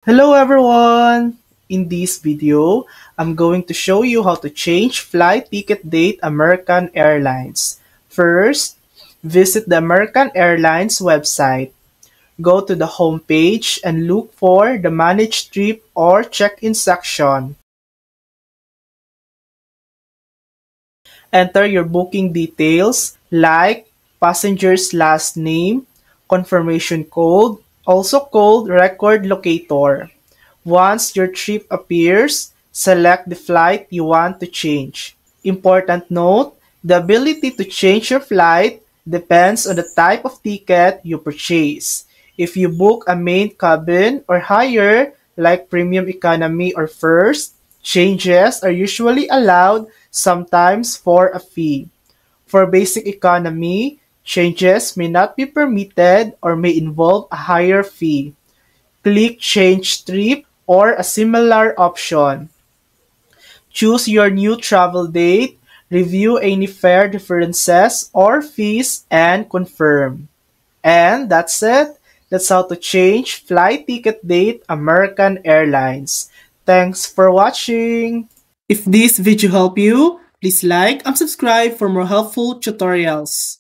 Hello everyone! In this video, I'm going to show you how to change flight ticket date American Airlines. First, visit the American Airlines website. Go to the home page and look for the Manage Trip or Check-in section. Enter your booking details like passenger's last name, confirmation code, also called record locator. Once your trip appears, select the flight you want to change. Important note, the ability to change your flight depends on the type of ticket you purchase. If you book a main cabin or higher, like premium economy or first, changes are usually allowed, sometimes for a fee. For basic economy, changes may not be permitted or may involve a higher fee. Click Change Trip or a similar option. Choose your new travel date, review any fare differences or fees, and confirm. And that's it. That's how to change flight ticket date American Airlines. Thanks for watching. If this video helped you, please like and subscribe for more helpful tutorials.